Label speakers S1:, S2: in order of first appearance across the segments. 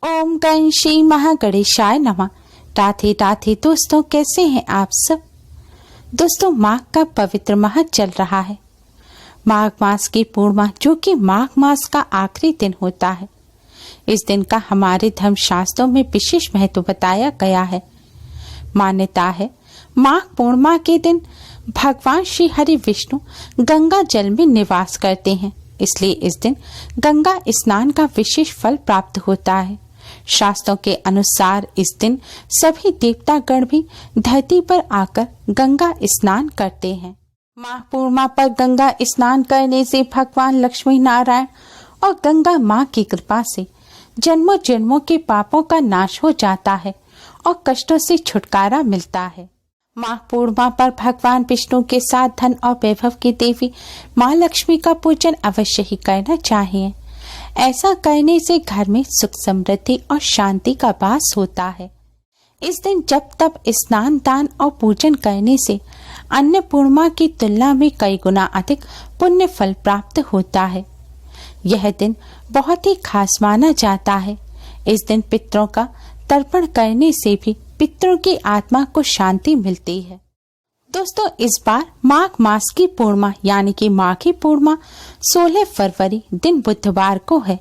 S1: ओम गण श्री महागणेशाय नमः। राधे राधे दोस्तों, कैसे हैं आप सब। दोस्तों, माघ का पवित्र माह चल रहा है। माघ मास की पूर्णिमा, जो कि माघ मास का आखिरी दिन होता है, इस दिन का हमारे धर्म शास्त्रों में विशेष महत्व बताया गया है। मान्यता है माघ पूर्णिमा के दिन भगवान श्री हरि विष्णु गंगा जल में निवास करते हैं, इसलिए इस दिन गंगा स्नान का विशेष फल प्राप्त होता है। शास्त्रों के अनुसार इस दिन सभी देवतागण भी धरती पर आकर गंगा स्नान करते हैं। माघ पूर्णिमा पर गंगा स्नान करने से भगवान लक्ष्मी नारायण और गंगा माँ की कृपा से जन्मों जन्मों के पापों का नाश हो जाता है और कष्टों से छुटकारा मिलता है। माघ पूर्णिमा पर भगवान विष्णु के साथ धन और वैभव की देवी माँ लक्ष्मी का पूजन अवश्य ही करना चाहिए। ऐसा करने से घर में सुख समृद्धि और शांति का वास होता है। इस दिन जप तप स्नान दान और पूजन करने से अन्य पूर्णिमा की तुलना में कई गुना अधिक पुण्य फल प्राप्त होता है। यह दिन बहुत ही खास माना जाता है। इस दिन पितरों का तर्पण करने से भी पितरों की आत्मा को शांति मिलती है। दोस्तों, इस बार माघ मास की पूर्णिमा यानी कि माघी पूर्णिमा 16 फरवरी दिन बुधवार को है।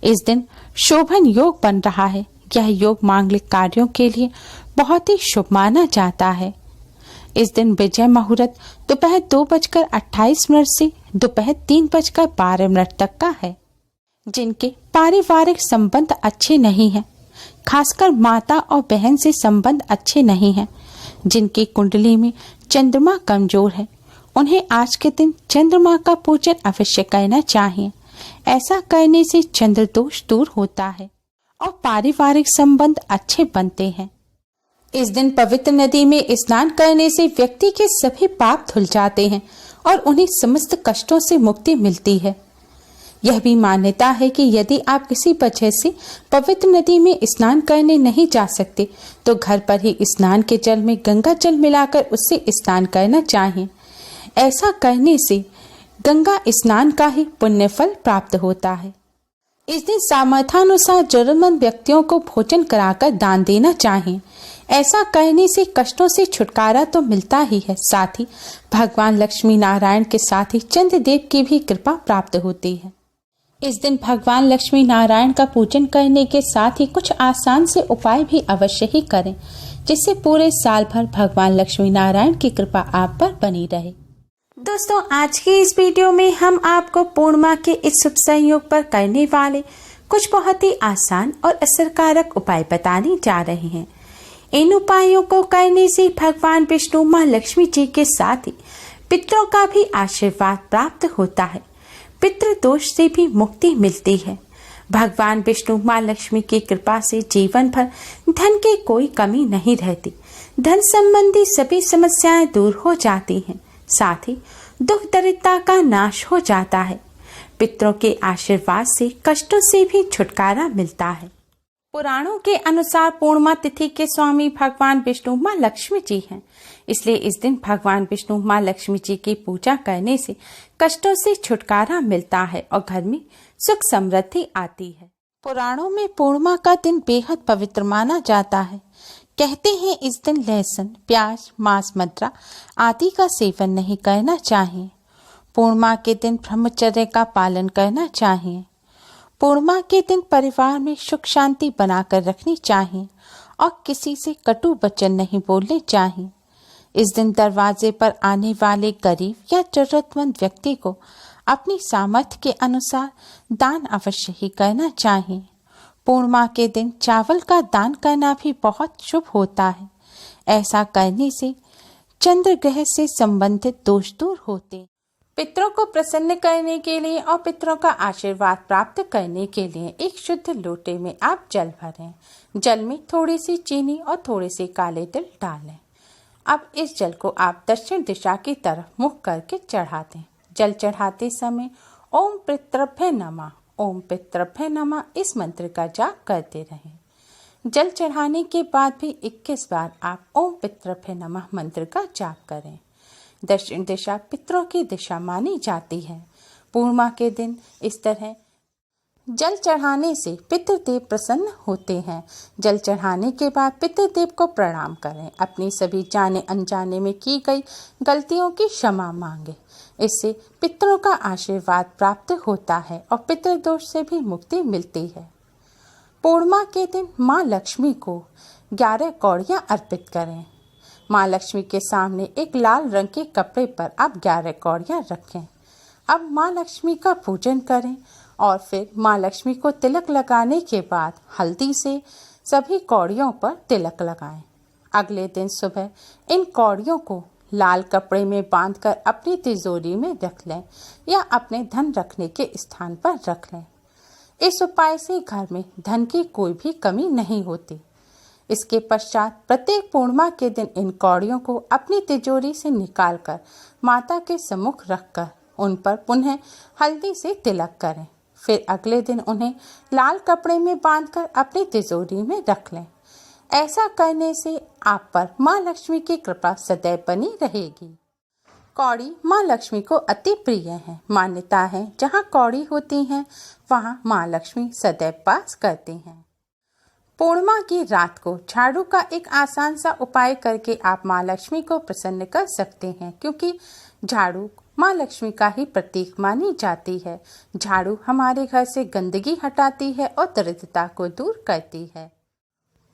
S1: इस दिन शोभन योग बन रहा है। यह योग मांगलिक कार्यों के लिए बहुत ही शुभ माना जाता है। इस दिन विजय मुहूर्त दोपहर 2:28 से दोपहर 3:12 तक का है। जिनके पारिवारिक संबंध अच्छे नहीं हैं, खासकर माता और बहन से संबंध अच्छे नहीं हैं, जिनकी कुंडली में चंद्रमा कमजोर है, उन्हें आज के दिन चंद्रमा का पूजन अवश्य करना चाहिए। ऐसा करने से चंद्र दोष दूर होता है और पारिवारिक संबंध अच्छे बनते हैं। इस दिन पवित्र नदी में स्नान करने से व्यक्ति के सभी पाप धुल जाते हैं और उन्हें समस्त कष्टों से मुक्ति मिलती है। यह भी मान्यता है कि यदि आप किसी वजह से पवित्र नदी में स्नान करने नहीं जा सकते तो घर पर ही स्नान के जल में गंगा जल मिलाकर उससे स्नान करना चाहिए। ऐसा करने से गंगा स्नान का ही पुण्य फल प्राप्त होता है। इस दिन सामर्थ्यानुसार जरूरतमंद व्यक्तियों को भोजन कराकर दान देना चाहिए। ऐसा करने से कष्टों से छुटकारा तो मिलता ही है, साथ ही भगवान लक्ष्मी नारायण के साथ ही चंद्रदेव की भी कृपा प्राप्त होती है। इस दिन भगवान लक्ष्मी नारायण का पूजन करने के साथ ही कुछ आसान से उपाय भी अवश्य ही करें, जिससे पूरे साल भर भगवान लक्ष्मी नारायण की कृपा आप पर बनी रहे। दोस्तों, आज की इस वीडियो में हम आपको पूर्णिमा के इस शुभ संयोग पर करने वाले कुछ बहुत ही आसान और असरकारक उपाय बताने जा रहे हैं। इन उपायों को करने से भगवान विष्णु माँ लक्ष्मी जी के साथ ही पितरों का भी आशीर्वाद प्राप्त होता है। पितृ दोष से भी मुक्ति मिलती है। भगवान विष्णु माँ लक्ष्मी की कृपा से जीवन भर धन की कोई कमी नहीं रहती। धन संबंधी सभी समस्याएं दूर हो जाती हैं, साथ ही दुख दरिद्रता का नाश हो जाता है। पितरों के आशीर्वाद से कष्टों से भी छुटकारा मिलता है। पुराणों के अनुसार पूर्णिमा तिथि के स्वामी भगवान विष्णु माँ लक्ष्मी जी हैं, इसलिए इस दिन भगवान विष्णु माँ लक्ष्मी जी की पूजा करने से कष्टों से छुटकारा मिलता है और घर में सुख समृद्धि आती है। पुराणों में पूर्णिमा का दिन बेहद पवित्र माना जाता है। कहते हैं इस दिन लहसुन, प्याज, मांस, मदिरा आदि का सेवन नहीं करना चाहिए। पूर्णिमा के दिन ब्रह्मचर्य का पालन करना चाहिए। पूर्णिमा के दिन परिवार में सुख शांति बनाकर रखनी चाहिए और किसी से कटु वचन नहीं बोलने चाहिए। इस दिन दरवाजे पर आने वाले गरीब या जरूरतमंद व्यक्ति को अपनी सामर्थ्य के अनुसार दान अवश्य ही करना चाहिए। पूर्णिमा के दिन चावल का दान करना भी बहुत शुभ होता है। ऐसा करने से चंद्र ग्रह से संबंधित दोष दूर होते। पितरों को प्रसन्न करने के लिए और पितरों का आशीर्वाद प्राप्त करने के लिए एक शुद्ध लोटे में आप जल भरें। जल में थोड़ी सी चीनी और थोड़े से काले तिल डालें। अब इस जल को आप दक्षिण दिशा की तरफ मुख करके चढ़ा दें। जल चढ़ाते समय ओम पितृभ्य नमः, ओम पितृभ्य नमः इस मंत्र का जाप करते रहें। जल चढ़ाने के बाद भी 21 बार आप ओम पितृभ्य नमः मंत्र का जाप करें। दक्षिण दिशा पितरों की दिशा मानी जाती है। पूर्णिमा के दिन इस तरह जल चढ़ाने से पितृदेव प्रसन्न होते हैं। जल चढ़ाने के बाद पितृदेव को प्रणाम करें। अपनी सभी जाने अनजाने में की गई गलतियों की क्षमा मांगे। इससे पितरों का आशीर्वाद प्राप्त होता है और पितृदोष से भी मुक्ति मिलती है। पूर्णिमा के दिन माँ लक्ष्मी को 11 कौड़ियाँ अर्पित करें। माँ लक्ष्मी के सामने एक लाल रंग के कपड़े पर आप 11 कौड़ियाँ रखें। अब माँ लक्ष्मी का पूजन करें और फिर माँ लक्ष्मी को तिलक लगाने के बाद हल्दी से सभी कौड़ियों पर तिलक लगाएं। अगले दिन सुबह इन कौड़ियों को लाल कपड़े में बांधकर अपनी तिजोरी में रख लें या अपने धन रखने के स्थान पर रख लें। इस उपाय से घर में धन की कोई भी कमी नहीं होती। इसके पश्चात प्रत्येक पूर्णिमा के दिन इन कौड़ियों को अपनी तिजोरी से निकालकर माता के सम्मुख रखकर उन पर पुनः हल्दी से तिलक करें। फिर अगले दिन उन्हें लाल कपड़े में बांधकर अपनी तिजोरी में रख लें। ऐसा करने से आप पर माँ लक्ष्मी की कृपा सदैव बनी रहेगी। कौड़ी माँ लक्ष्मी को अति प्रिय है। मान्यता है जहाँ कौड़ी होती हैं वहाँ माँ लक्ष्मी सदैव वास करती हैं। पूर्णिमा की रात को झाड़ू का एक आसान सा उपाय करके आप माँ लक्ष्मी को प्रसन्न कर सकते हैं, क्योंकि झाड़ू माँ लक्ष्मी का ही प्रतीक मानी जाती है। झाड़ू हमारे घर से गंदगी हटाती है और दरिद्रता को दूर करती है।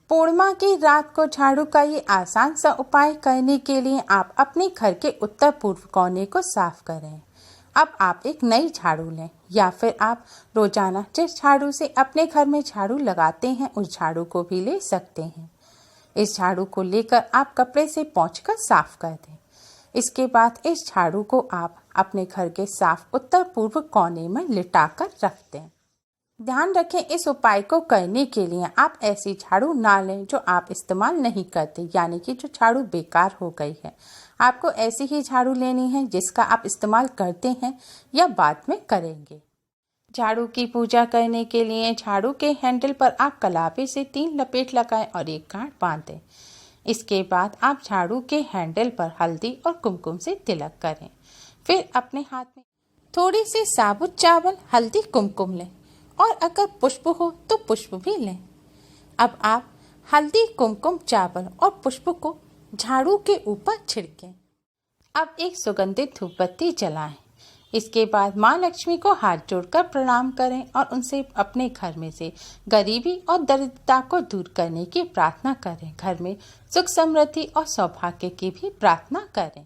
S1: पूर्णिमा की रात को झाड़ू का ये आसान सा उपाय करने के लिए आप अपने घर के उत्तर पूर्व कोने को साफ करें। अब आप एक नई झाड़ू लें या फिर आप रोजाना जिस झाड़ू से अपने घर में झाड़ू लगाते हैं उस झाड़ू को भी ले सकते हैं। इस झाड़ू को लेकर आप कपड़े से पोंछकर साफ कर दें। इसके बाद इस झाड़ू को आप अपने घर के साफ उत्तर पूर्व कोने में लिटाकर रख दें। ध्यान रखें, इस उपाय को करने के लिए आप ऐसी झाड़ू ना लें जो आप इस्तेमाल नहीं करते, यानी कि जो झाड़ू बेकार हो गई है। आपको ऐसी ही झाड़ू लेनी है जिसका आप इस्तेमाल करते हैं या बाद में करेंगे। झाड़ू की पूजा करने के लिए झाड़ू के हैंडल पर आप कलापे से 3 लपेट लगाएं और एक गांठ बांधें। इसके बाद आप झाड़ू के हैंडल पर हल्दी और कुमकुम से तिलक करें। फिर अपने हाथ में थोड़ी सी साबुत चावल, हल्दी, कुमकुम लें और अगर पुष्प हो तो पुष्प भी लें। अब आप हल्दी, कुमकुम, चावल और पुष्प को झाड़ू के ऊपर छिड़कें। अब एक सुगंधित धूप बत्ती जलाएं। इसके बाद माँ लक्ष्मी को हाथ जोड़कर प्रणाम करें और उनसे अपने घर में से गरीबी और दरिद्रता को दूर करने की प्रार्थना करें। घर में सुख, समृद्धि और सौभाग्य की भी प्रार्थना करें।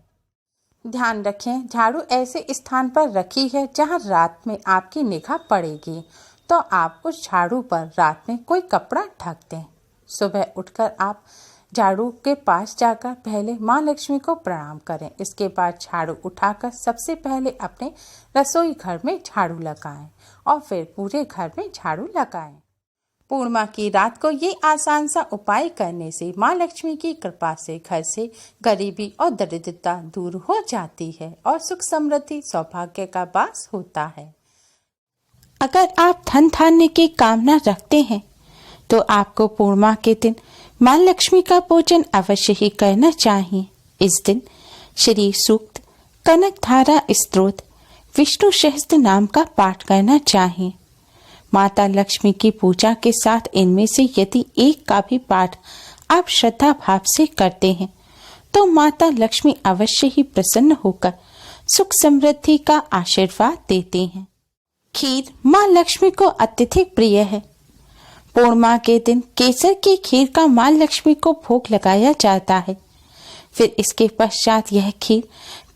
S1: ध्यान रखें, झाड़ू ऐसे स्थान पर रखी है जहां रात में आपकी निगाह पड़ेगी, तो आप उस झाड़ू पर रात में कोई कपड़ा ढक दें। सुबह उठकर आप झाड़ू के पास जाकर पहले माँ लक्ष्मी को प्रणाम करें। इसके बाद झाड़ू उठाकर सबसे पहले अपने रसोई घर में झाड़ू लगाएं और फिर पूरे घर में झाड़ू लगाएं। पूर्णिमा की रात को ये आसान सा उपाय करने से माँ लक्ष्मी की कृपा से घर से गरीबी और दरिद्रता दूर हो जाती है और सुख, समृद्धि, सौभाग्य का वास होता है। अगर आप धन धान्य की कामना रखते हैं तो आपको पूर्णिमा के दिन माँ लक्ष्मी का पूजन अवश्य ही करना चाहिए। इस दिन श्री सूक्त, कनक धारा स्तोत्र, विष्णु सहस्त्र नाम का पाठ करना चाहिए। माता लक्ष्मी की पूजा के साथ इनमें से यदि एक का भी पाठ आप श्रद्धा भाव से करते हैं तो माता लक्ष्मी अवश्य ही प्रसन्न होकर सुख, समृद्धि का आशीर्वाद देती हैं। खीर माँ लक्ष्मी को अत्यधिक प्रिय है। पूर्णिमा के दिन केसर की खीर का माँ लक्ष्मी को भोग लगाया जाता है। फिर इसके पश्चात यह खीर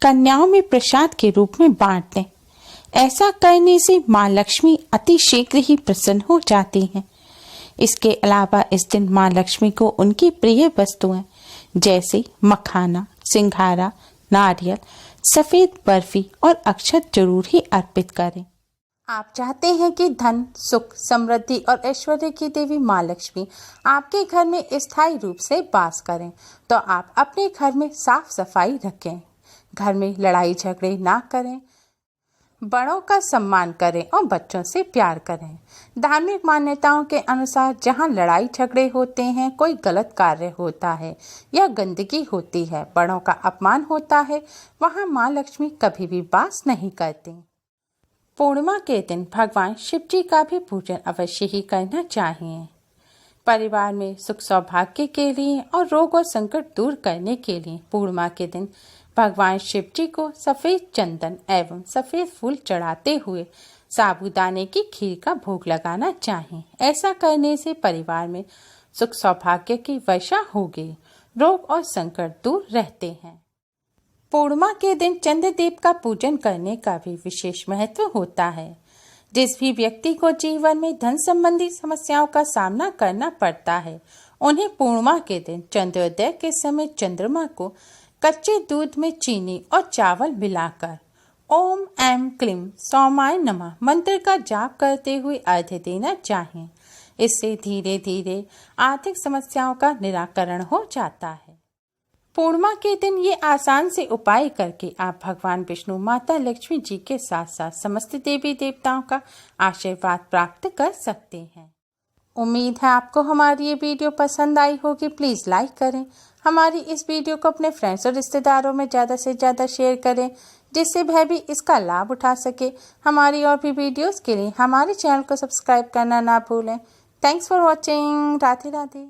S1: कन्याओं में प्रसाद के रूप में बांट दें। ऐसा करने से माँ लक्ष्मी अति शीघ्र ही प्रसन्न हो जाती हैं। इसके अलावा इस दिन माँ लक्ष्मी को उनकी प्रिय वस्तुएं जैसे मखाना, सिंघारा, नारियल, सफेद बर्फी और अक्षत जरूर ही अर्पित करें। आप चाहते हैं कि धन, सुख, समृद्धि और ऐश्वर्य की देवी माँ लक्ष्मी आपके घर में स्थायी रूप से वास करें, तो आप अपने घर में साफ सफाई रखें। घर में लड़ाई झगड़े ना करें, बड़ों का सम्मान करें और बच्चों से प्यार करें। धार्मिक मान्यताओं के अनुसार जहाँ लड़ाई झगड़े होते हैं, कोई गलत कार्य होता है या गंदगी होती है, बड़ों का अपमान होता है, वहाँ माँ लक्ष्मी कभी भी वास नहीं करती। पूर्णिमा के दिन भगवान शिव जी का भी पूजन अवश्य ही करना चाहिए। परिवार में सुख सौभाग्य के लिए और रोग और संकट दूर करने के लिए पूर्णिमा के दिन भगवान शिव जी को सफेद चंदन एवं सफेद फूल चढ़ाते हुए साबूदाने की खीर का भोग लगाना चाहिए। ऐसा करने से परिवार में सुख सौभाग्य की वर्षा होगी, रोग और संकट दूर रहते हैं। पूर्णिमा के दिन चंद्रदेव का पूजन करने का भी विशेष महत्व होता है। जिस भी व्यक्ति को जीवन में धन संबंधी समस्याओं का सामना करना पड़ता है, उन्हें पूर्णिमा के दिन चंद्रोदय के समय चंद्रमा को कच्चे दूध में चीनी और चावल मिलाकर ओम ऐं क्लीं सौमाय नमः मंत्र का जाप करते हुए अर्घ्य देना चाहिए। इससे धीरे धीरे आर्थिक समस्याओं का निराकरण हो जाता है। पूर्णिमा के दिन ये आसान से उपाय करके आप भगवान विष्णु, माता लक्ष्मी जी के साथ साथ समस्त देवी देवताओं का आशीर्वाद प्राप्त कर सकते हैं। उम्मीद है आपको हमारी ये वीडियो पसंद आई होगी। प्लीज़ लाइक करें। हमारी इस वीडियो को अपने फ्रेंड्स और रिश्तेदारों में ज़्यादा से ज़्यादा शेयर करें, जिससे वह भी इसका लाभ उठा सके। हमारी और भी वीडियोस के लिए हमारे चैनल को सब्सक्राइब करना ना भूलें। Thanks for watching. Radhe Radhe.